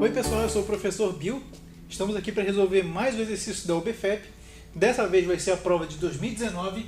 Oi pessoal, eu sou o professor Bill. Estamos aqui para resolver mais um exercício da UBFEP. Dessa vez vai ser a prova de 2019,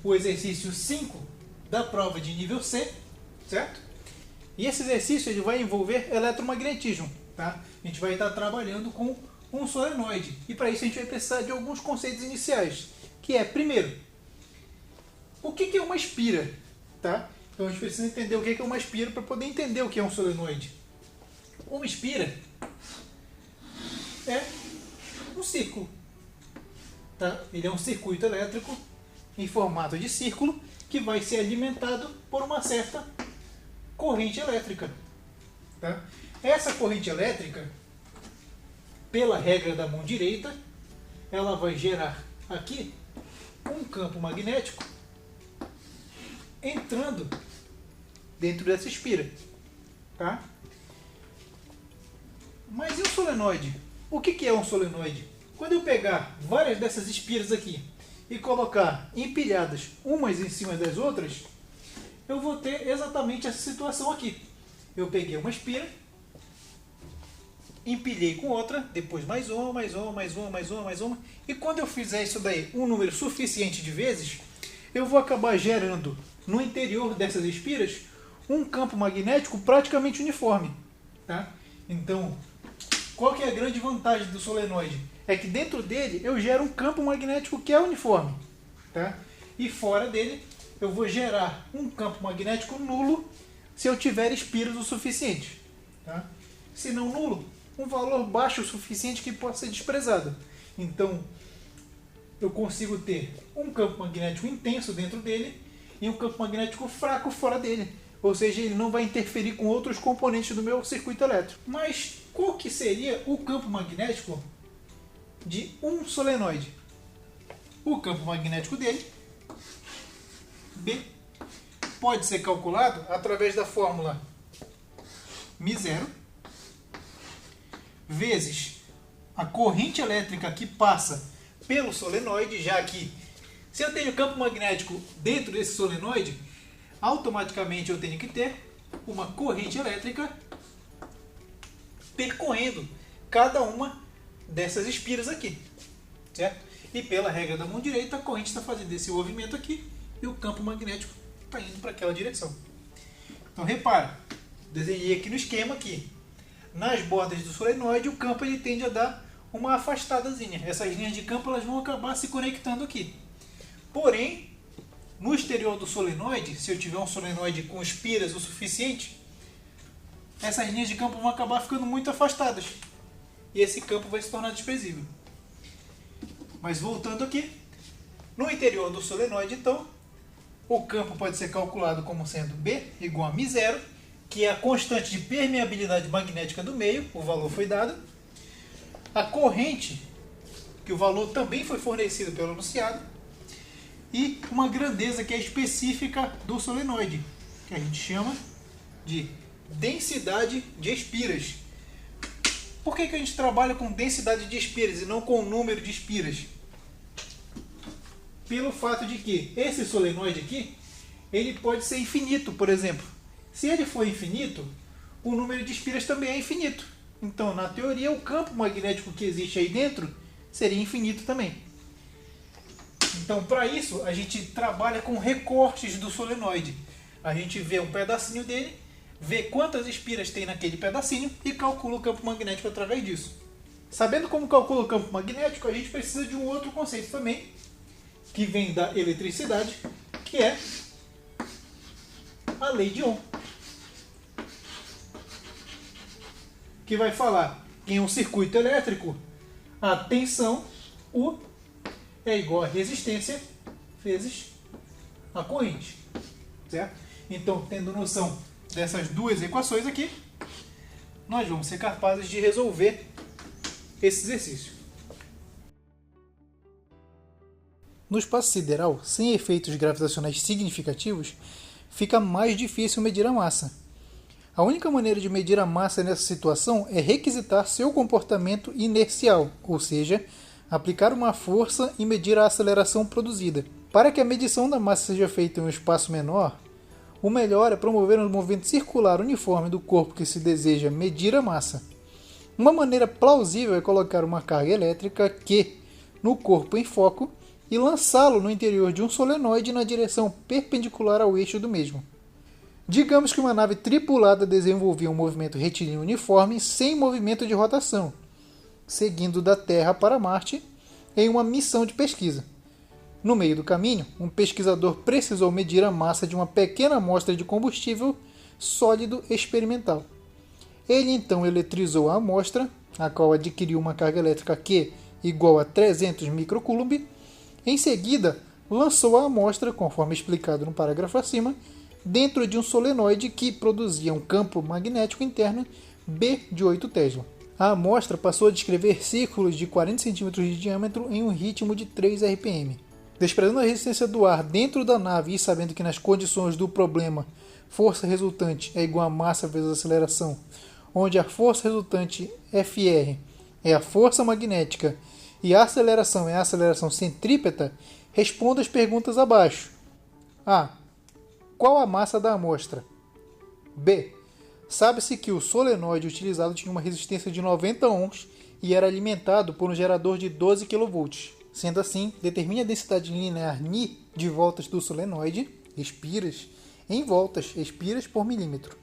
o exercício 5 da prova de nível C, certo? E esse exercício ele vai envolver eletromagnetismo, tá? A gente vai estar trabalhando com um solenoide. E para isso a gente vai precisar de alguns conceitos iniciais, que é, primeiro, o que é uma espira, tá? Então a gente precisa entender o que é uma espira para poder entender o que é um solenoide. Uma espira é um círculo, tá? Ele é um circuito elétrico em formato de círculo que vai ser alimentado por uma certa corrente elétrica, tá? Essa corrente elétrica, pela regra da mão direita, ela vai gerar aqui um campo magnético entrando dentro dessa espira, tá? Mas e o solenoide? O que é um solenoide? Quando eu pegar várias dessas espiras aqui e colocar empilhadas umas em cima das outras, eu vou ter exatamente essa situação aqui. Eu peguei uma espira, empilhei com outra, depois mais uma, mais uma, mais uma, mais uma, mais uma, e quando eu fizer isso daí um número suficiente de vezes, eu vou acabar gerando no interior dessas espiras um campo magnético praticamente uniforme, tá? Então, qual que é a grande vantagem do solenoide? É que dentro dele eu gero um campo magnético que é uniforme, tá? E fora dele eu vou gerar um campo magnético nulo se eu tiver espiras o suficiente, tá? Se não nulo, um valor baixo o suficiente que possa ser desprezado. Então, eu consigo ter um campo magnético intenso dentro dele e um campo magnético fraco fora dele. Ou seja, ele não vai interferir com outros componentes do meu circuito elétrico. Mas qual que seria o campo magnético de um solenoide? O campo magnético dele, B, pode ser calculado através da fórmula μ0 vezes a corrente elétrica que passa pelo solenoide, já que se eu tenho campo magnético dentro desse solenoide, automaticamente eu tenho que ter uma corrente elétrica percorrendo cada uma dessas espiras aqui, certo? E pela regra da mão direita, a corrente está fazendo esse movimento aqui e o campo magnético está indo para aquela direção. Então repara, desenhei aqui no esquema que nas bordas do solenoide o campo ele tende a dar uma afastadazinha. Essas linhas de campo elas vão acabar se conectando aqui. Porém, no exterior do solenoide, se eu tiver um solenoide com espiras o suficiente, essas linhas de campo vão acabar ficando muito afastadas. E esse campo vai se tornar desprezível. Mas voltando aqui, no interior do solenoide, então, o campo pode ser calculado como sendo B igual a μ0, que é a constante de permeabilidade magnética do meio, o valor foi dado. A corrente, que o valor também foi fornecido pelo enunciado. E uma grandeza que é específica do solenoide, que a gente chama de densidade de espiras. Por que a gente trabalha com densidade de espiras e não com o número de espiras? Pelo fato de que esse solenoide aqui, ele pode ser infinito, por exemplo. Se ele for infinito, o número de espiras também é infinito. Então, na teoria, o campo magnético que existe aí dentro seria infinito também. Então, para isso, a gente trabalha com recortes do solenoide. A gente vê um pedacinho dele, vê quantas espiras tem naquele pedacinho e calcula o campo magnético através disso. Sabendo como calcula o campo magnético, a gente precisa de um outro conceito também, que vem da eletricidade, que é a lei de Ohm. Que vai falar que em um circuito elétrico, a tensão U é igual a resistência vezes a corrente, certo? Então, tendo noção dessas duas equações aqui, nós vamos ser capazes de resolver esse exercício. No espaço sideral, sem efeitos gravitacionais significativos, fica mais difícil medir a massa. A única maneira de medir a massa nessa situação é requisitar seu comportamento inercial, ou seja, aplicar uma força e medir a aceleração produzida. Para que a medição da massa seja feita em um espaço menor, o melhor é promover um movimento circular uniforme do corpo que se deseja medir a massa. Uma maneira plausível é colocar uma carga elétrica Q no corpo em foco e lançá-lo no interior de um solenoide na direção perpendicular ao eixo do mesmo. Digamos que uma nave tripulada desenvolvia um movimento retilíneo uniforme sem movimento de rotação, seguindo da Terra para Marte em uma missão de pesquisa. No meio do caminho, um pesquisador precisou medir a massa de uma pequena amostra de combustível sólido experimental. Ele então eletrizou a amostra, a qual adquiriu uma carga elétrica Q igual a 300 microcoulomb. Em seguida, lançou a amostra, conforme explicado no parágrafo acima, dentro de um solenoide que produzia um campo magnético interno B de 8 Tesla. A amostra passou a descrever círculos de 40 cm de diâmetro em um ritmo de 3 RPM. Desprezando a resistência do ar dentro da nave e sabendo que nas condições do problema força resultante é igual a massa vezes aceleração, onde a força resultante Fr é a força magnética e a aceleração é a aceleração centrípeta, responda as perguntas abaixo. A. Qual a massa da amostra? B. Sabe-se que o solenoide utilizado tinha uma resistência de 90 ohms e era alimentado por um gerador de 12 kV. Sendo assim, determine a densidade linear Ni de voltas do solenoide, espiras, em voltas, espiras por milímetro.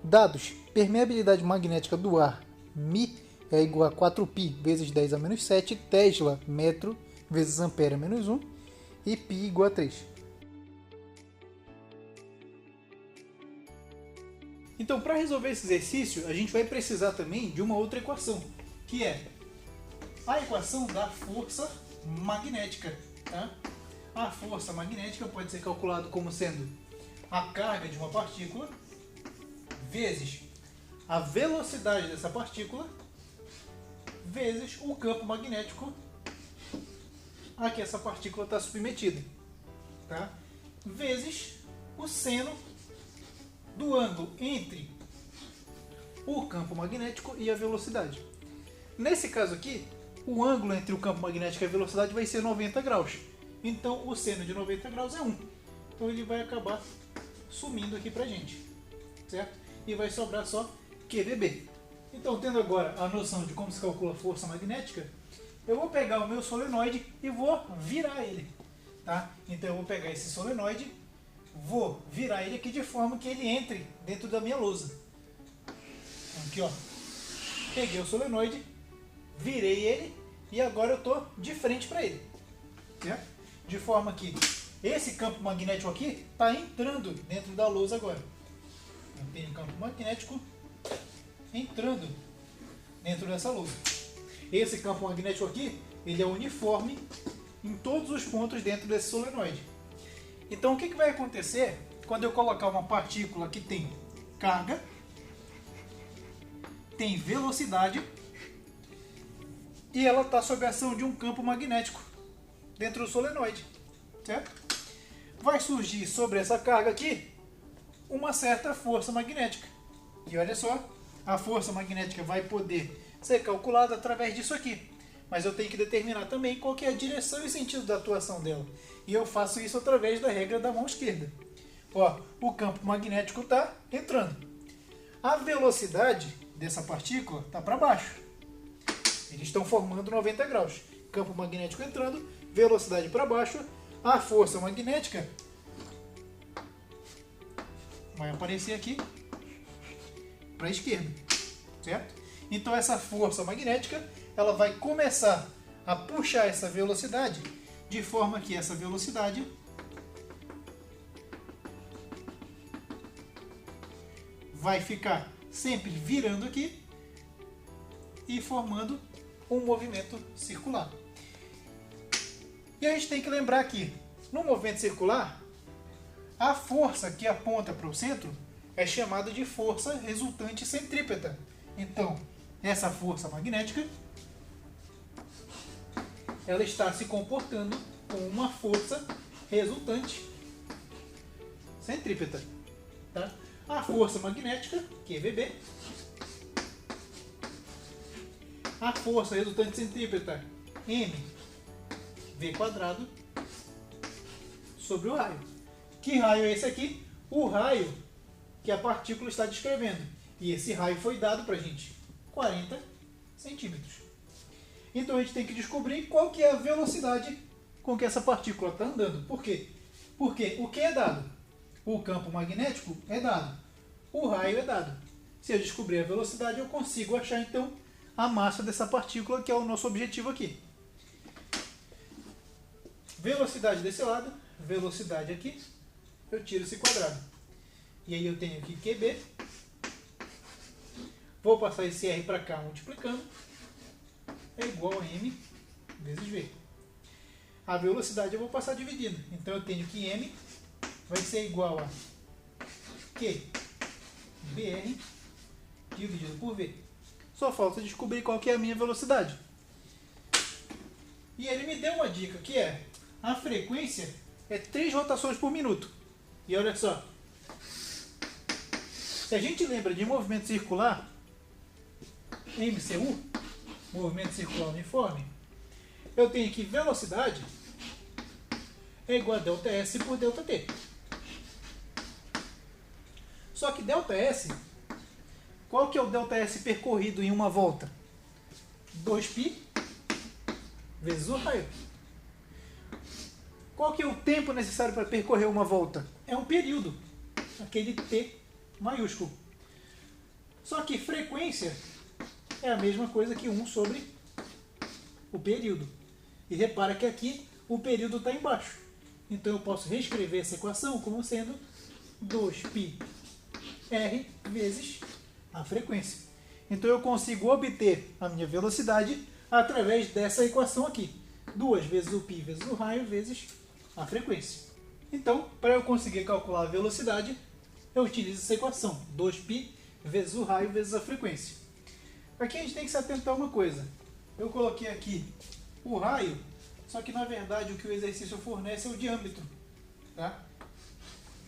Dados. Permeabilidade magnética do ar, Mi, é igual a 4π vezes 10 a menos 7 Tesla, metro, vezes ampere a menos 1, e π igual a 3. Então, para resolver esse exercício, a gente vai precisar também de uma outra equação, que é a equação da força magnética. Tá? A força magnética pode ser calculada como sendo a carga de uma partícula vezes a velocidade dessa partícula vezes o campo magnético a que essa partícula está submetida, tá? Vezes o seno do ângulo entre o campo magnético e a velocidade. Nesse caso aqui, o ângulo entre o campo magnético e a velocidade vai ser 90 graus. Então o seno de 90 graus é 1. Então ele vai acabar sumindo aqui pra gente, certo? E vai sobrar só QVB. Então, tendo agora a noção de como se calcula a força magnética, eu vou pegar o meu solenoide e vou virar ele. Tá? Então eu vou pegar esse solenoide, vou virar ele aqui de forma que ele entre dentro da minha lousa. Aqui, ó. Peguei o solenoide, virei ele e agora eu estou de frente para ele. Certo? De forma que esse campo magnético aqui está entrando dentro da lousa agora. Eu tenho um campo magnético entrando dentro dessa lousa. Esse campo magnético aqui, ele é uniforme em todos os pontos dentro desse solenoide. Então o que vai acontecer quando eu colocar uma partícula que tem carga, tem velocidade e ela está sob a ação de um campo magnético dentro do solenoide, certo? Vai surgir sobre essa carga aqui uma certa força magnética. E olha só, a força magnética vai poder ser calculada através disso aqui. Mas eu tenho que determinar também qual que é a direção e sentido da atuação dela. E eu faço isso através da regra da mão esquerda. Ó, o campo magnético está entrando. A velocidade dessa partícula está para baixo. Eles estão formando 90 graus. Campo magnético entrando, velocidade para baixo. A força magnética vai aparecer aqui para a esquerda, certo? Então essa força magnética ela vai começar a puxar essa velocidade de forma que essa velocidade vai ficar sempre virando aqui e formando um movimento circular. E a gente tem que lembrar que no movimento circular a força que aponta para o centro é chamada de força resultante centrípeta. Então, essa força magnética ela está se comportando como uma força resultante centrípeta. Tá? A força magnética, QVB, a força resultante centrípeta, mv² sobre o raio. Que raio é esse aqui? O raio que a partícula está descrevendo. E esse raio foi dado para a gente, 40 centímetros. Então a gente tem que descobrir qual que é a velocidade com que essa partícula está andando. Por quê? Porque o que é dado? O campo magnético é dado. O raio é dado. Se eu descobrir a velocidade, eu consigo achar então a massa dessa partícula, que é o nosso objetivo aqui. Velocidade desse lado, velocidade aqui, eu tiro esse quadrado. E aí eu tenho aqui QB. Vou passar esse R para cá multiplicando. É igual a M vezes V. A velocidade eu vou passar dividindo. Então eu tenho que M vai ser igual a QBR dividido por V. Só falta descobrir qual que é a minha velocidade. E ele me deu uma dica, que é a frequência é 3 rotações por minuto. E olha só, se a gente lembra de movimento circular, MCU, movimento circular uniforme, eu tenho que velocidade é igual a ΔS por ΔT. Só que ΔS, qual que é o ΔS percorrido em uma volta? 2π vezes o raio. Qual que é o tempo necessário para percorrer uma volta? É um período, aquele T maiúsculo. Só que frequência é a mesma coisa que 1 sobre o período. E repara que aqui o período está embaixo. Então eu posso reescrever essa equação como sendo 2πr vezes a frequência. Então eu consigo obter a minha velocidade através dessa equação aqui. 2 vezes o π vezes o raio vezes a frequência. Então, para eu conseguir calcular a velocidade, eu utilizo essa equação. 2π vezes o raio vezes a frequência. Aqui a gente tem que se atentar a uma coisa. Eu coloquei aqui o raio, só que na verdade o que o exercício fornece é o diâmetro. Tá?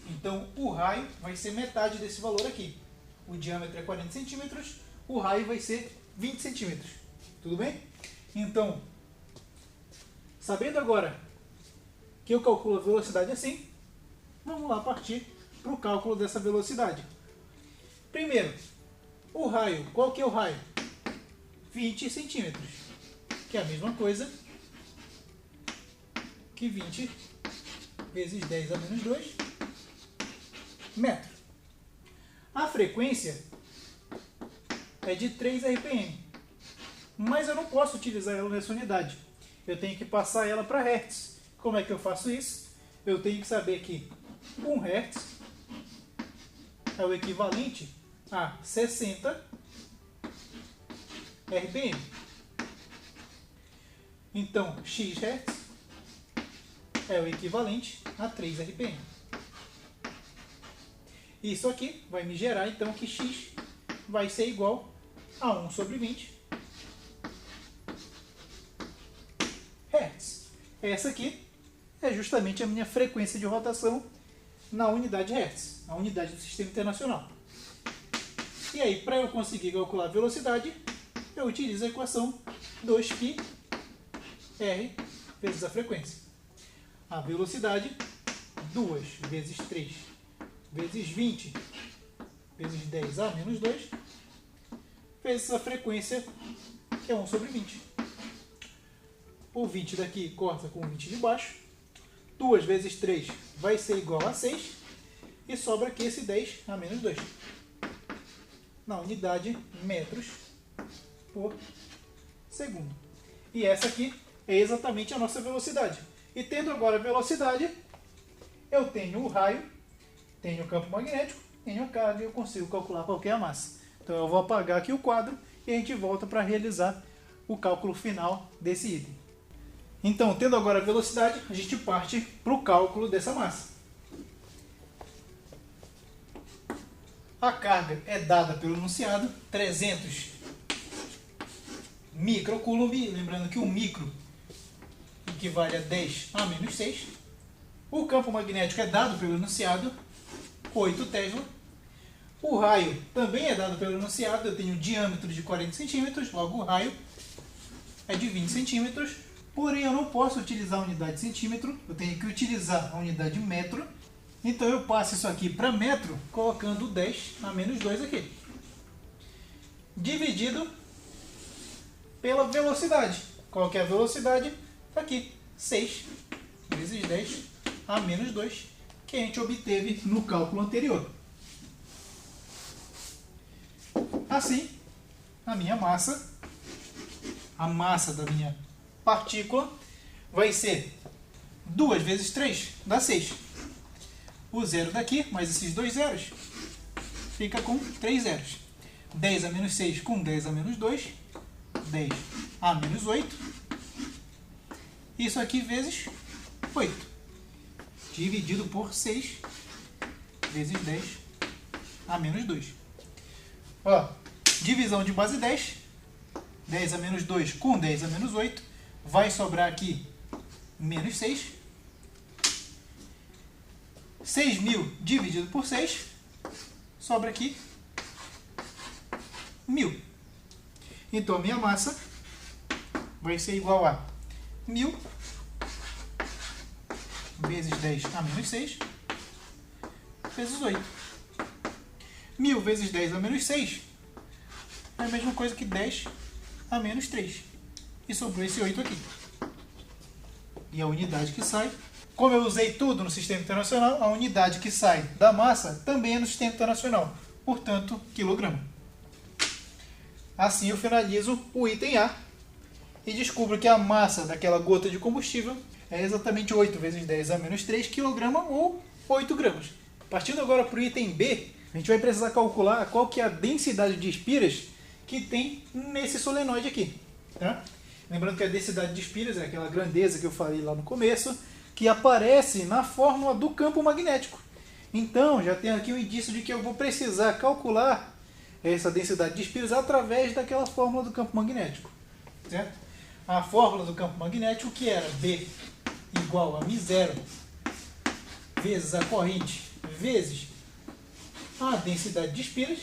Então o raio vai ser metade desse valor aqui. O diâmetro é 40 centímetros, o raio vai ser 20 centímetros. Tudo bem? Então, sabendo agora que eu calculo a velocidade assim, vamos lá partir para o cálculo dessa velocidade. Primeiro, o raio. Qual que é o raio? 20 centímetros, que é a mesma coisa que 20 vezes 10 a menos 2 metros. A frequência é de 3 RPM, mas eu não posso utilizar ela nessa unidade. Eu tenho que passar ela para Hertz. Como é que eu faço isso? Eu tenho que saber que 1 Hz é o equivalente a 60 RPM. Então, x Hz é o equivalente a 3 RPM. Isso aqui vai me gerar, então, que x vai ser igual a 1 sobre 20 Hz. Essa aqui é justamente a minha frequência de rotação na unidade Hertz, a unidade do Sistema Internacional. E aí, para eu conseguir calcular a velocidade, eu utilizo a equação 2πr vezes a frequência. A velocidade, 2 vezes 3 vezes 20 vezes 10 a menos 2, vezes a frequência, que é 1 sobre 20. O 20 daqui corta com o 20 de baixo. 2 vezes 3 vai ser igual a 6. E sobra aqui esse 10 a menos 2. Na unidade metros por segundo. E essa aqui é exatamente a nossa velocidade. E tendo agora a velocidade, eu tenho o raio, tenho o campo magnético, tenho a carga e eu consigo calcular qual que é a massa. Então eu vou apagar aqui o quadro e a gente volta para realizar o cálculo final desse item. Então, tendo agora a velocidade, a gente parte para o cálculo dessa massa. A carga é dada pelo enunciado, 300 microcoulomb, lembrando que o micro equivale a 10 a menos 6. O campo magnético é dado pelo enunciado, 8 Tesla. O raio também é dado pelo enunciado, eu tenho um diâmetro de 40 centímetros, logo o raio é de 20 centímetros. Porém, eu não posso utilizar a unidade centímetro, eu tenho que utilizar a unidade metro. Então eu passo isso aqui para metro, colocando 10 a menos 2 aqui. Dividido pela velocidade. Qual que é a velocidade? Está aqui, 6 vezes 10 a menos 2, que a gente obteve no cálculo anterior. Assim, a minha massa, a massa da minha partícula, vai ser 2 vezes 3 dá 6. O zero daqui, mais esses dois zeros, fica com 3 zeros. 10 a menos 6 com 10 a menos 2, 10 a menos 8. Isso aqui vezes 8, dividido por 6 vezes 10 a menos 2. Ó, divisão de base 10, 10 a menos 2 com 10 a menos 8, vai sobrar aqui menos 6. 6.000 dividido por 6, sobra aqui 1.000. Então, a minha massa vai ser igual a 1.000 vezes 10 a menos 6, vezes 8. 1.000 vezes 10 a menos 6 é a mesma coisa que 10 a menos 3. E sobrou esse 8 aqui. E a unidade que sai, como eu usei tudo no Sistema Internacional, a unidade que sai da massa também é no Sistema Internacional. Portanto, quilograma. Assim eu finalizo o item A e descubro que a massa daquela gota de combustível é exatamente 8 vezes 10 a menos 3 kg ou 8 gramas. Partindo agora para o item B, a gente vai precisar calcular qual que é a densidade de espiras que tem nesse solenoide aqui. Tá? Lembrando que a densidade de espiras é aquela grandeza que eu falei lá no começo, que aparece na fórmula do campo magnético. Então, já tem aqui o indício de que eu vou precisar calcular essa densidade de espiras através daquela fórmula do campo magnético. Certo? A fórmula do campo magnético, que era B igual a μ0 vezes a corrente vezes a densidade de espiras,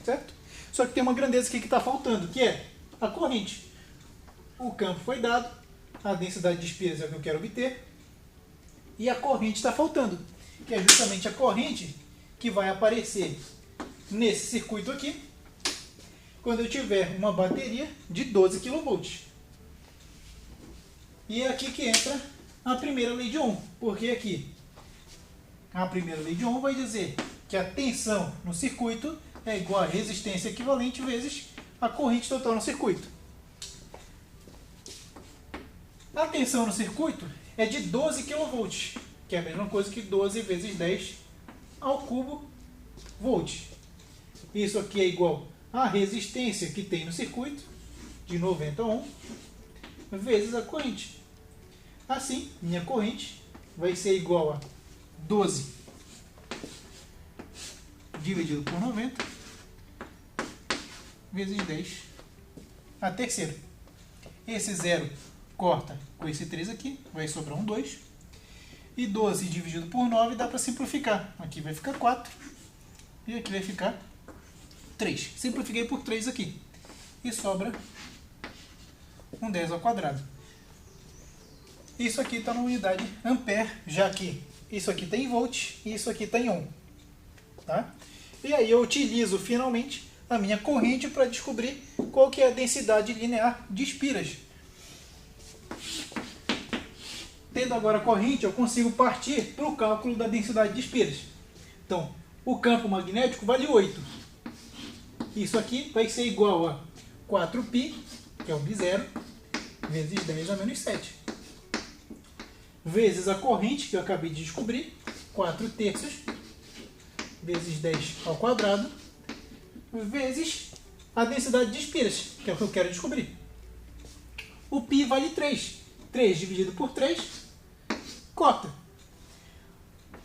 certo? Só que tem uma grandeza aqui que está faltando, que é a corrente. O campo foi dado, a densidade de espiras é o que eu quero obter, e a corrente está faltando, que é justamente a corrente que vai aparecer nesse circuito aqui, quando eu tiver uma bateria de 12 kV. E é aqui que entra a primeira lei de Ohm, porque aqui a primeira lei de Ohm vai dizer que a tensão no circuito é igual a resistência equivalente vezes a corrente total no circuito. A tensão no circuito é de 12 kV, que é a mesma coisa que 12 vezes 10 ao cubo volts. Isso aqui é igual à resistência que tem no circuito, de 90 ohm, vezes a corrente. Assim, minha corrente vai ser igual a 12 dividido por 90 vezes 10 a terceira. Esse zero corta com esse 3 aqui, vai sobrar um 2. E 12 dividido por 9 dá para simplificar. Aqui vai ficar 4 e aqui vai ficar 3. Simplifiquei por 3 aqui. E sobra um 10 ao quadrado. Isso aqui está na unidade ampere, já que isso aqui está em volts e isso aqui está em ohm. Tá? E aí eu utilizo finalmente a minha corrente para descobrir qual que é a densidade linear de espiras. Tendo agora a corrente, eu consigo partir para o cálculo da densidade de espiras. Então, o campo magnético vale 8. Isso aqui vai ser igual a 4π, que é o B0, vezes 10 a menos 7. Vezes a corrente, que eu acabei de descobrir, 4 terços, vezes 10 ao quadrado, vezes a densidade de espiras, que é o que eu quero descobrir. O π vale 3. 3 dividido por 3, corta.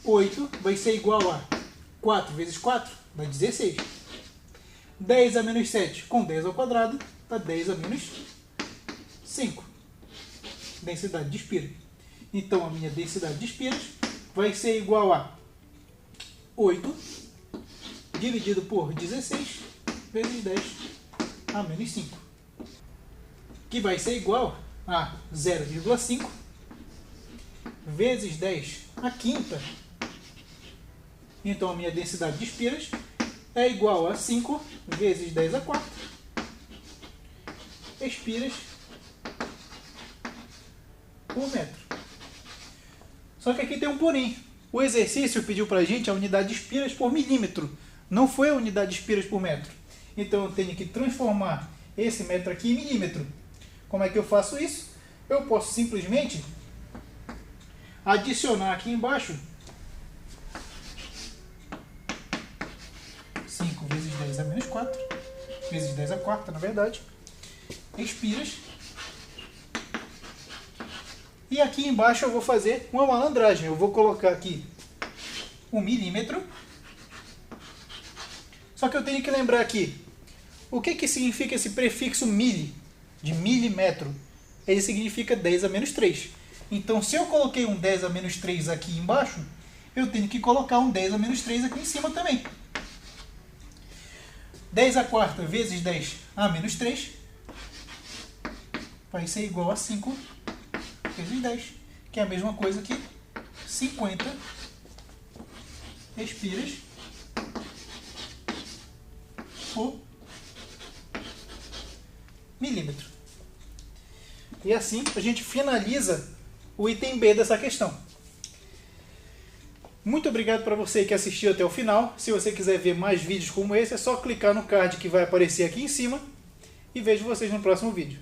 8 vai ser igual a 4 vezes 4, dá 16. 10 a menos 7 com 10 ao quadrado, dá 10 a menos 5. Densidade de espira. Então, a minha densidade de espiras vai ser igual a 8 dividido por 16 vezes 10 a menos 5. Que vai ser igual a 0,5 vezes 10 a quinta. Então, a minha densidade de espiras é igual a 5 vezes 10 a 4 espiras por metro. Só que aqui tem um porém. O exercício pediu para a gente a unidade de espiras por milímetro. Não foi a unidade de espiras por metro. Então eu tenho que transformar esse metro aqui em milímetro. Como é que eu faço isso? Eu posso simplesmente adicionar aqui embaixo 5 vezes 10 a menos 4, vezes 10 a quarta, na verdade, espiras. E aqui embaixo eu vou fazer uma malandragem. Eu vou colocar aqui 1 milímetro. Só que eu tenho que lembrar aqui, o que significa esse prefixo mili, de milímetro? Ele significa 10 a menos 3. Então, se eu coloquei um 10 a menos 3 aqui embaixo, eu tenho que colocar um 10 a menos 3 aqui em cima também. 10 a quarta vezes 10 a menos 3 vai ser igual a 5 vezes 10, que é a mesma coisa que 50 espiras por milímetro. E assim a gente finaliza o item B dessa questão. Muito obrigado para você que assistiu até o final. Se você quiser ver mais vídeos como esse, é só clicar no card que vai aparecer aqui em cima. E vejo vocês no próximo vídeo.